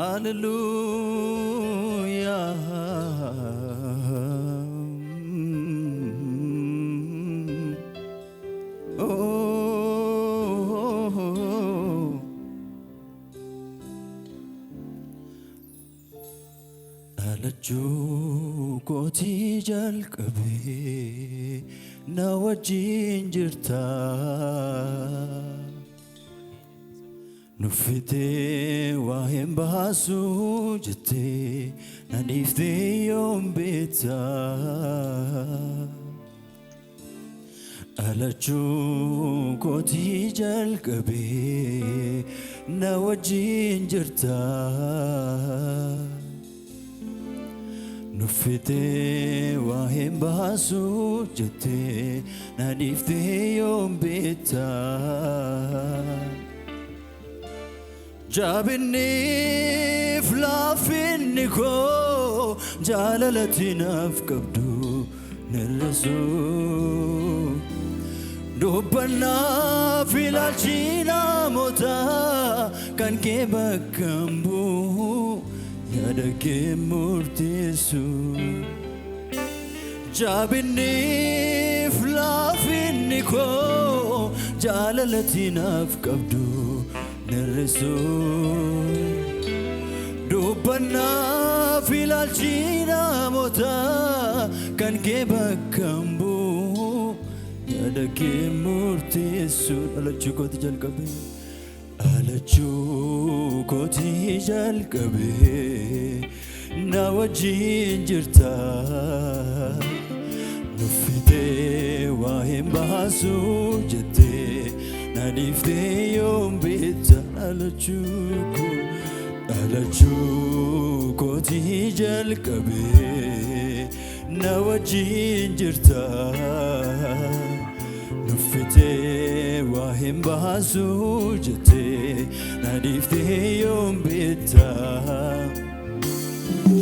Hallelujah. Oh, alachuu kootii jalqabee na wajjin jirta. Nuffitee waa hin baasu jettee na dhiiftee yoom beekta. Alachuu kootii jalqabee na wajjin jirta. Nuffitee waa hin baasu jettee na dhiiftee yoom beekta. Jabinniif laafinni koo jaalalatti naaf qabdu nirrisu. Dubbannaaf ilaalchi namootaa kan kee bakka hin bu'u yaada kee murteessu. Jabinniif laafinni koo jaalalatti naaf qabdu nirrisu. Dubbannaaf ilaalchi namootaa kan kee bakka hin bu'u yaada kee murteessu. Alachuu kootii jalqabee alachuu kootii jalqabee na wajjin jirta. Nuffitee waa hin baasu jettee na dhiiftee yoom beekta. Alachuu kootii jalqabee na wajjin jirta. Nuffitee waa hin baasu jettee na dhiiftee yoom beekta.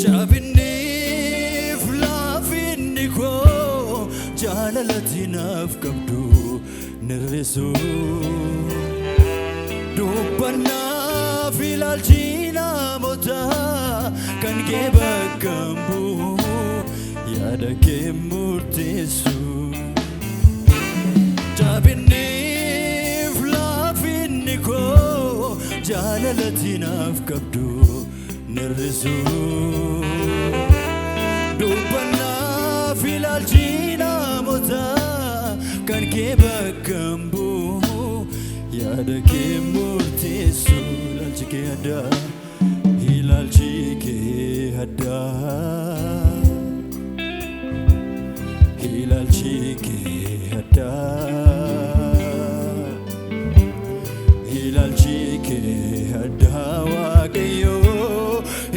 Jabinniif laafinni koo jaalalatti naaf qabdu nirrisu. Dubbannaaf ilaalchi namootaa kan kee bakka hin bu'u yaada kee murteessu. Jabinniif laafinni koo jaalalatti naaf qabdu nirrisu. Dubbannaaf ilaalchi namootaa kan kee bakka hin bu'u yaada kee murteessu. Ilaalchi kee addaa, ilaalchi kee addaa, ilaalchi kee addaa, ilaalchi kee addaa Waaqayyoo,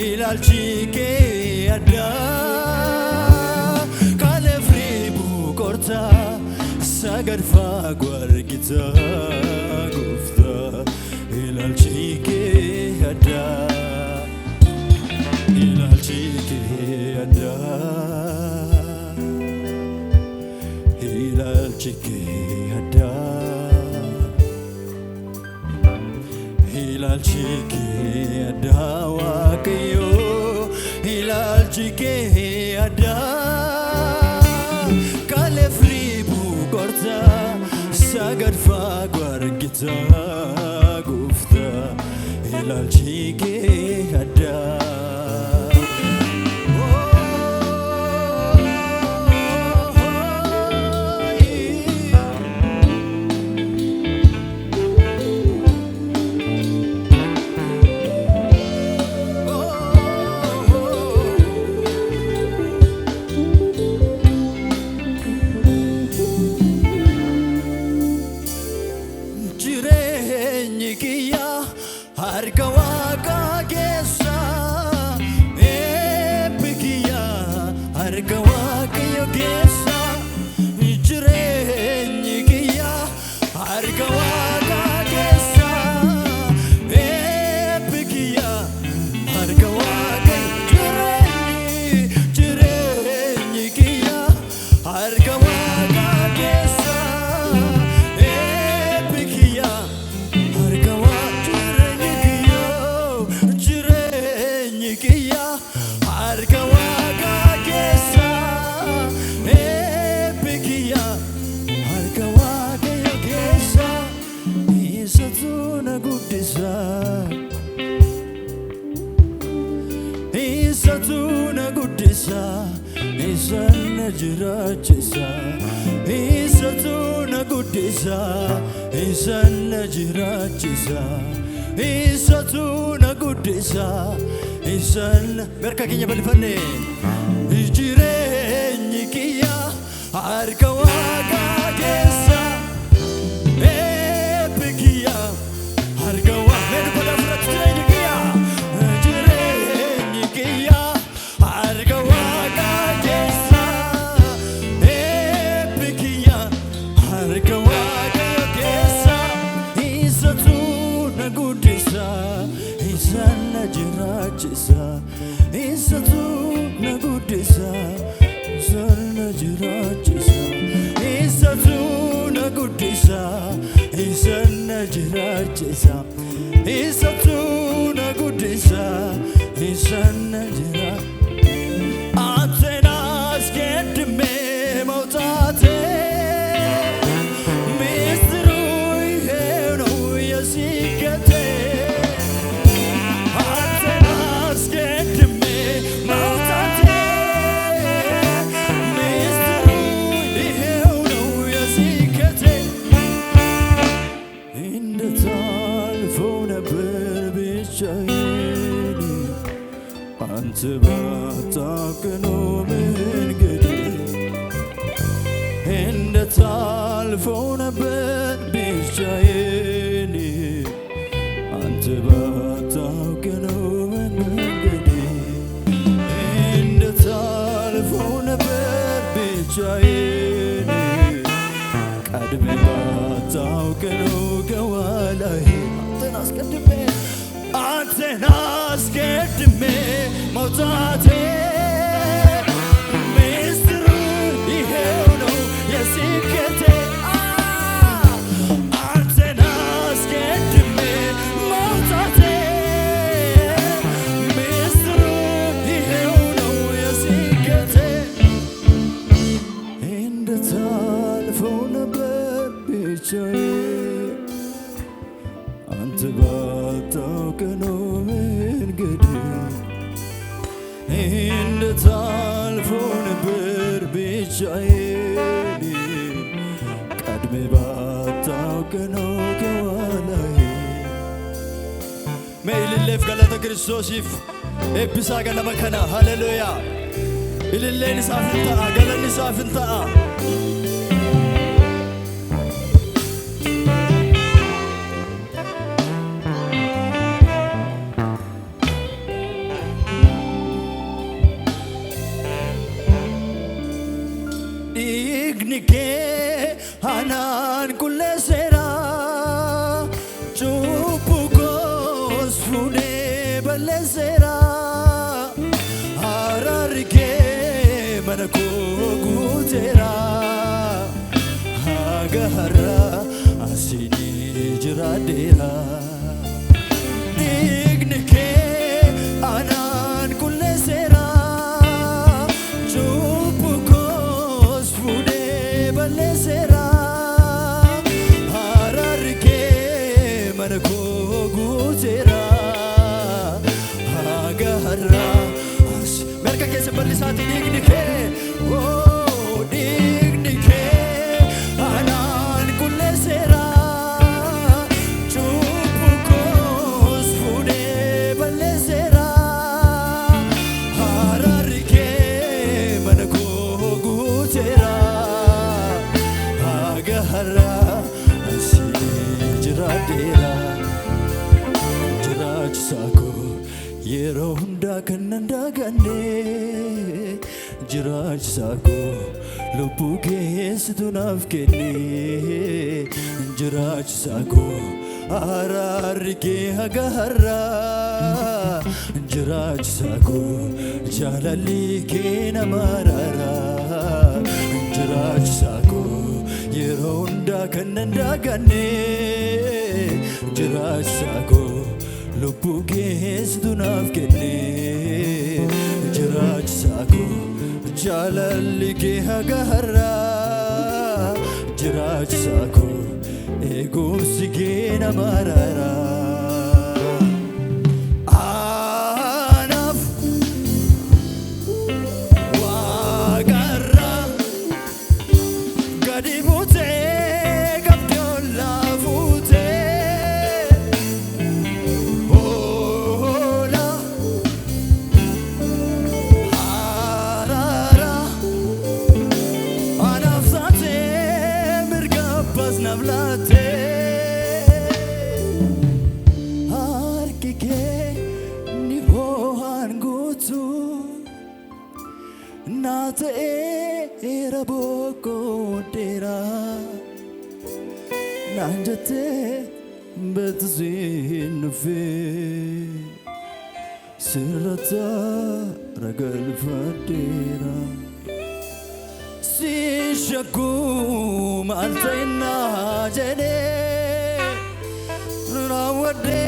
ilaalchi kee addaa. Kaaleef riibuu qortaa sagad fagoo argita Gooftaa. Ilaalchi kee addaa, ilaalchi kee addaa, ilaalchi kee addaa, ilaalchi kee addaa Waaqayyoo, ilaalchi kee addaa. Kaaleef riibuu qortaa sagad fagoo argita Gooftaa. Ilaalchi kee addaa. guddisa isan na jiraachisa isatu na guddisa isan merka keenya balfanne jireenyi kiyya harka Waaqa keessa eebbikiya harka Waaqa meeqa fudhatu jireenyi kiyya harka Waaqa keessa eebbikiya harka Waaqa keessa isatu na guddisa isan na jiraachisa isatu na guddisa isan na jiraachisa isatu na guddisa isan na jiraachisa isatu na guddisa isan na jiraachisa Antenas gedme mautate mistrui heno yasikate Antenas gedme mautate mistrui heno yasikate Inda talfona berbicayeni Ante batakno mengedi Inda talfona berbicayeni Ante batakno mengedi Inda talfona berbicayeni Kadme batakno gawalahi Antenas gedme mautate mistrui heno yasikate Antenas gedme mautate mistrui heno yasikate Inda talfona berbicayeni Ante batakno mengedi Inda talfona berbicayeni Kadme batakno gawalahi Meilillef galata Kiristosif ebbisa ganama kana haleluya ililleen isaaf ta'a galanni isaaf ta'a Ignike hanan kulle sera chupukos fude balle sera hararike manako gutera agahara asini jiradera Ignike hanan kulle sera Balesera hararike manako gutera agahara as merka kese balisati dignike oh dignike anan kulesera chupukos fude balesera hararike manako gutera Agahara asini jiradera jiraachisa yero hunda kannanda ganne jiraachisa lubbu keessitu naaf kenne jiraachisa araarri kee agahara jiraachisa jaalalli kee nama araara jiraachisa yeroo hundaa kanneen daganne jiraachisa lubbuu keessitu naaf kenne jiraachisa jaalalli kee agahara jiraachisa eegumsi kee nama araara Gadi bute navlate Arkike ni hohan gutu Nate era boko tera Nanjate betzin fe Sirata ragal fadera Si shakum altaina jene Rawade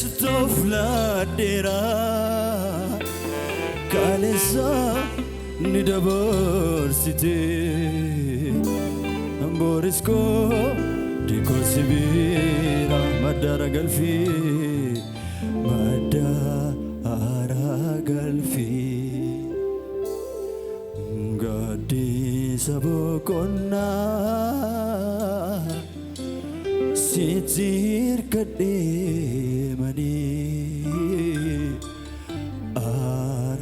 stofladera Kalesa nidaversite Borisko dikosibira madara galfi Gadi sabokonna sitir kademani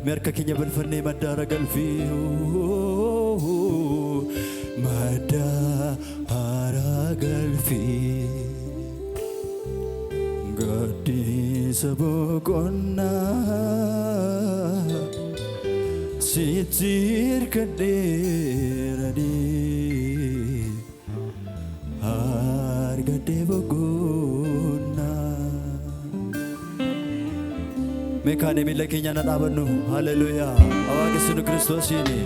merka kenya benfane madara galfi madara galfi Gadi sabokonna sitir kaderani hargade bogona mekane milekenya nadabanu haleluya awaqesinu kristosini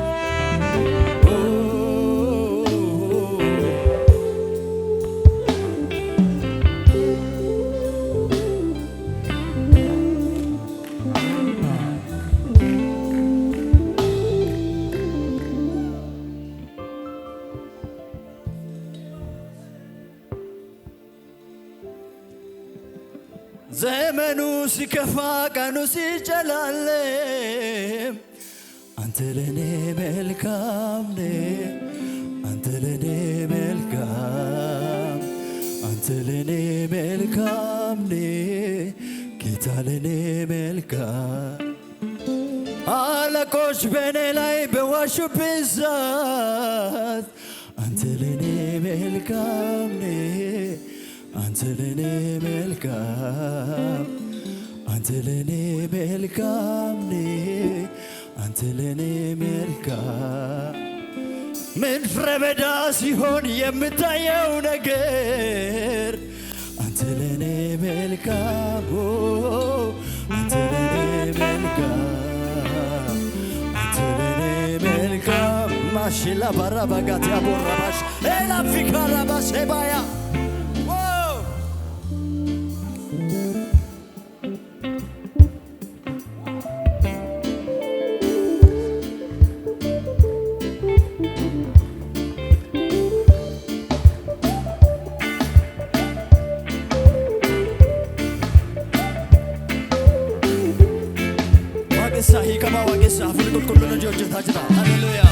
ዘመኑ ሲከፋ ቀኑ ሲጨላለም አንተ ለኔ መልካም ነህ አንተ ለኔ መልካም አንተ ለኔ መልካም ነህ ጌታ ለኔ መልካም አለቆች በኔ ላይ በዋሹብኝ ሰዓት አንተ ለኔ መልካም ነህ አንተ ለኔ መልካም አንተ ለኔ መልካም ነህ አንተ ለኔ መልካም ምድረ በዳ ሲሆን የምታየው ነገር አንተ ለኔ መልካም አንተ ለኔ መልካም አንተ ለኔ መልካም ማሽላ ባራባጋት ያቦራባሽ ኤላፊካራ ባሴባያ Sahi kama wagesa fulul kullu jojo tajra hallelujah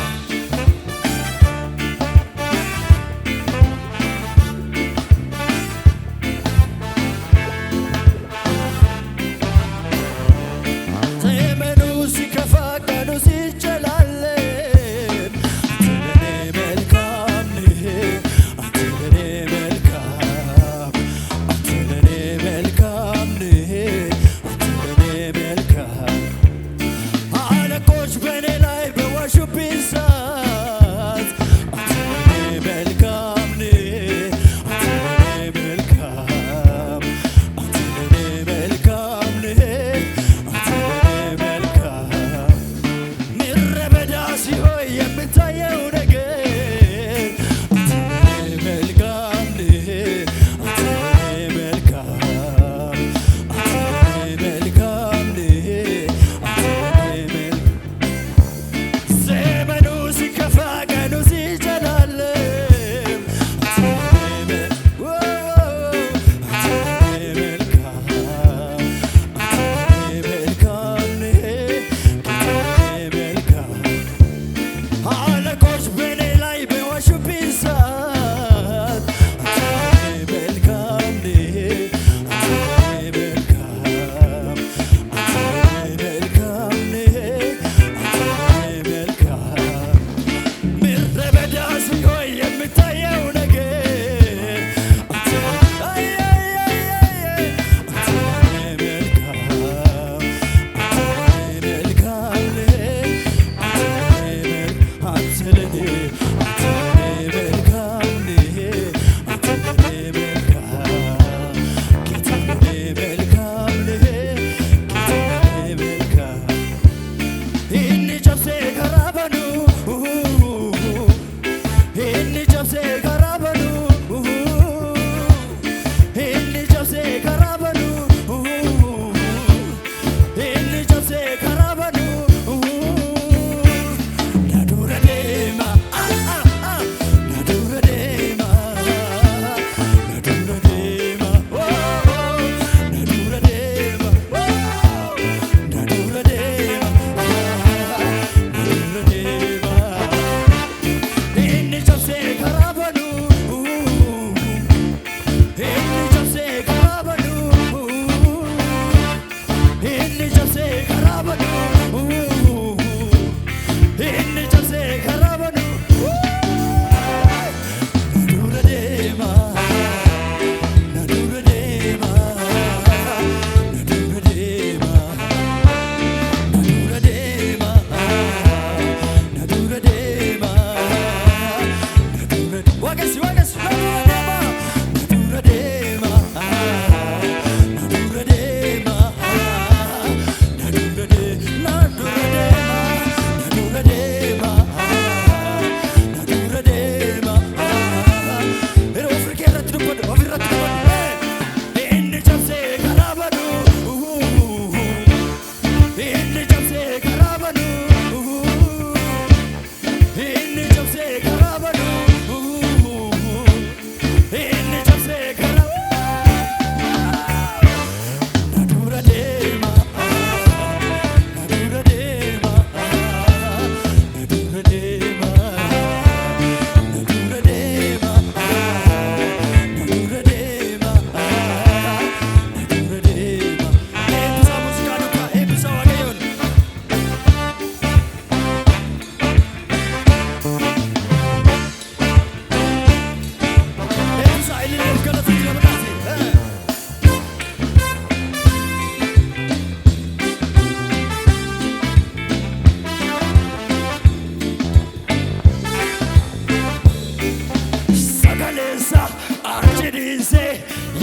Achidise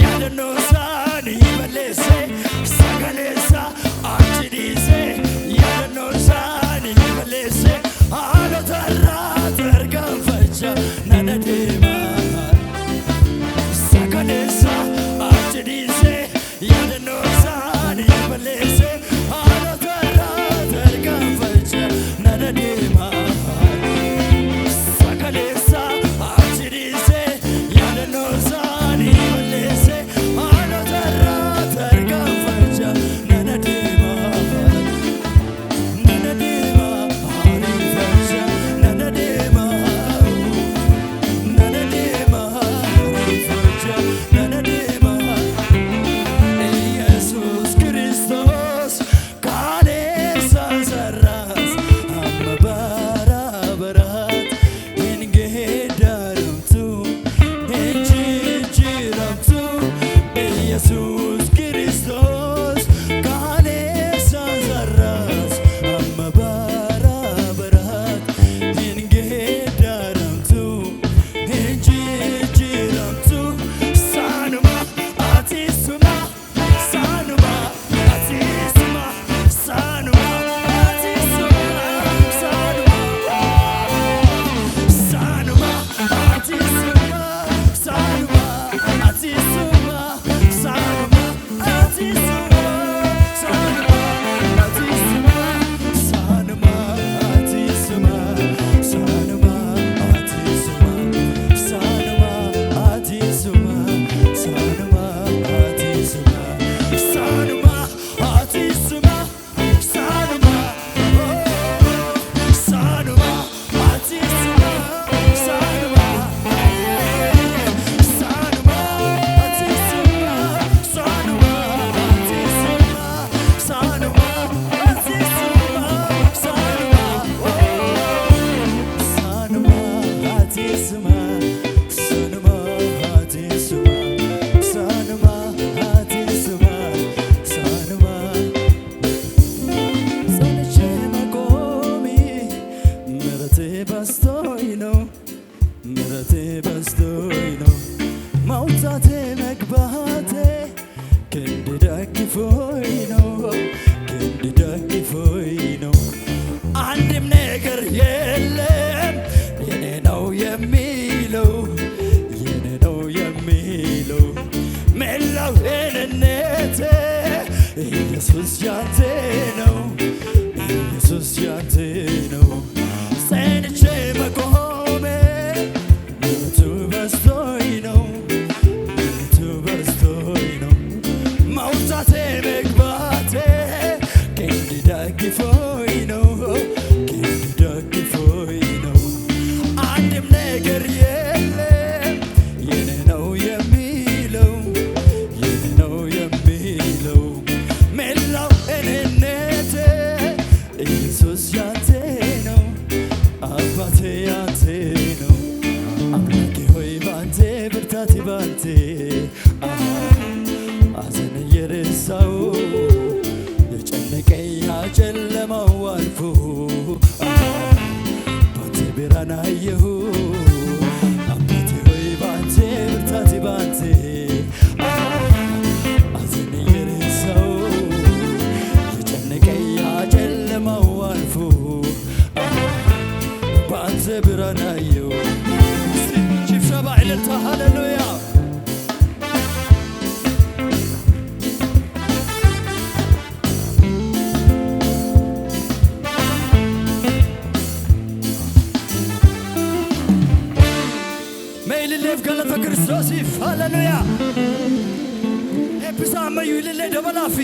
yadanosan ibalese sagalesa achidise yadanosan ibalese alotara tergan facha nanadema sagalesa achidise yadanosan ibalese alotara tergan facha nanadema sagalesa achidise yadanosan ibalese alotara tergan facha nanadema nanadema arifacha nanadema nanadema arifacha nanadema ኢየሱስ ክርስቶስ ቃሌ ሳንሰራስ አመባራበራት እንገዳረምቱ እንጂጅረምቱ ኢየሱስ ክርስቶስ ቃሌ ሳንሰራስ አመባራበራት እንገዳረምቱ እንጂጅረምቱ ሳኑማ አቲሱማ ሳኑማ አቲሱማ ሳኑማ አቲሱማ ሳኑማ ሳኑማ አቲሱማ ሳኑማ አቲሱማ ሳኑማ አቲሱማ ሳኑማ አቲሱማ ሳኑማ አቲሱማ ሳኑማ አቲሱማ ሳኑማ አቲሱማ ሳኑማ አቲሱማ ሳኑማ አቲሱማ ሳኑማ ሳኑማ አቲሱማ ሳኑማ ሳኑማ አቲሱማ ሳኑማ አቲሱማ ሳኑማ አቲሱማ ሳኑማ ሳኑማ አቲሱማ ሳኑማ አቲሱማ ሳኑማ አቲሱማ ሳኑማ ጸንቼ መቆሜ ምሕረቴ በዝቶኝ ነው ምሕረቴ በዝቶኝ ነው መውጣቴ መግባቴ ክንድ ደግፎኝ ነው ክንድ ደግፎኝ ነው አንድም ነገር የለም የኔ ነው የሚለው የኔ ነው የሚለው መላው ጤንነቴ ኢየሱስ ያንተ ነው ኢየሱስ ያንተ ነው ጸንቼ መቆሜ ምሕረቱ በዝቶኝ ነው ምሕረቱ በዝቶኝ ነው መውጣቴ መግባቴ ክንድ ደግፎኝ ነው ክንድ ደግፎኝ ነው አንድም ነገር የለም የኔ ነው የሚለው የኔ ነው የሚለው መላው እኔነቴ ኢየሱስ ያንተ ነው አባቴ ያንተ ነው አምላኬ ሆይ ባንተ ብርታቴ ባንተ አዘን የረሳው የጨነቀኝ ያጨለማው አልፎ ባንተ ብርሃን አየሁ አባቴ ሆይ ባንተ ብርታቴ ባንተ አዘን የረሳው የጨነቀኝ ያጨለማው አልፎ ባንተ ብርሃን አየሁ ሽብሸባ እልልታ ሃሌሉያ ሜይልሌፍ ገለተ ክርስቶሲፍ ሃሌሉያ ኤፒሳ አመዩ ይልሌ ደበላፊ